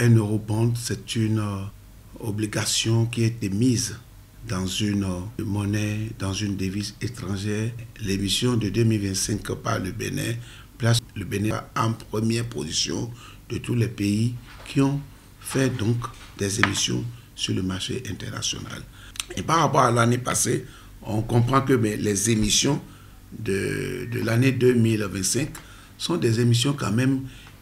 Un eurobond, c'est une obligation qui a été mise dans une monnaie, dans une devise étrangère. L'émission de 2025 par le Bénin place le Bénin en première position de tous les pays qui ont fait donc des émissions sur le marché international. Et par rapport à l'année passée, on comprend que les émissions de l'année 2025 sont des émissions quand même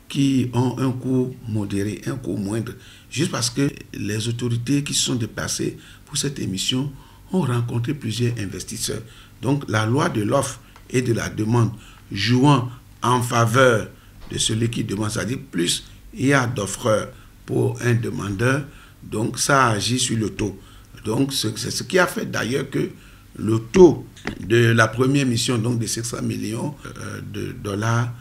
qui ont un coût modéré, un coût moindre, juste parce que les autorités qui se sont déplacées pour cette émission ont rencontré plusieurs investisseurs. Donc la loi de l'offre et de la demande jouant en faveur de celui qui demande, c'est-à-dire plus il y a d'offreurs pour un demandeur, donc ça agit sur le taux. Donc c'est ce qui a fait d'ailleurs que le taux de la première mission, donc de 500 millions de dollars,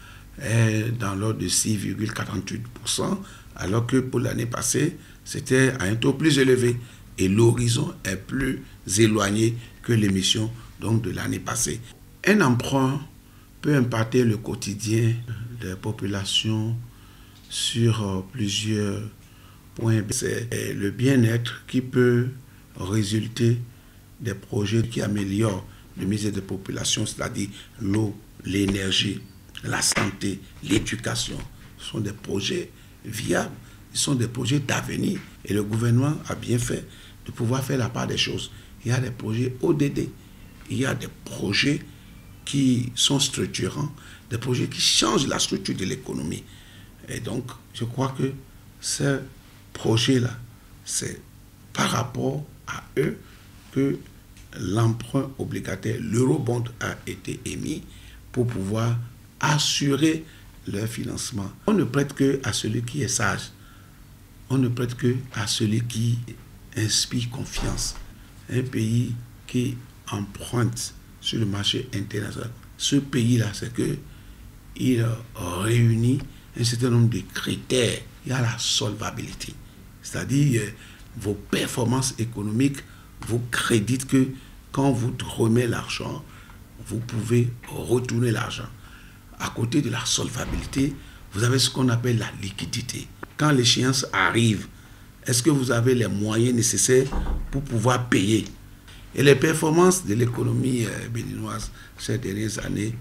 est dans l'ordre de 6,48%, alors que pour l'année passée, c'était à un taux plus élevé. Et l'horizon est plus éloigné que l'émission donc, de l'année passée. Un emprunt peut impacter le quotidien des populations sur plusieurs points. C'est le bien-être qui peut résulter des projets qui améliorent le misère des populations, c'est-à-dire l'eau, l'énergie, la santé, l'éducation. Ce sont des projets viables, ce sont des projets d'avenir. Et le gouvernement a bien fait de pouvoir faire la part des choses. Il y a des projets ODD, il y a des projets qui sont structurants, des projets qui changent la structure de l'économie. Et donc, je crois que ce projet-là, c'est par rapport à eux que l'emprunt obligataire, l'eurobond a été émis pour pouvoir assurer leur financement. On ne prête que à celui qui est sage. On ne prête que à celui qui inspire confiance. Un pays qui emprunte sur le marché international, ce pays-là, c'est qu'il réunit un certain nombre de critères. Il y a la solvabilité, c'est-à-dire vos performances économiques vous créditent que quand vous remettez l'argent, vous pouvez retourner l'argent. À côté de la solvabilité, vous avez ce qu'on appelle la liquidité. Quand l'échéance arrive, est-ce que vous avez les moyens nécessaires pour pouvoir payer? Et les performances de l'économie béninoise ces dernières années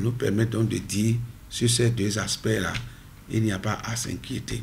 nous permettent donc de dire sur ces deux aspects-là, il n'y a pas à s'inquiéter.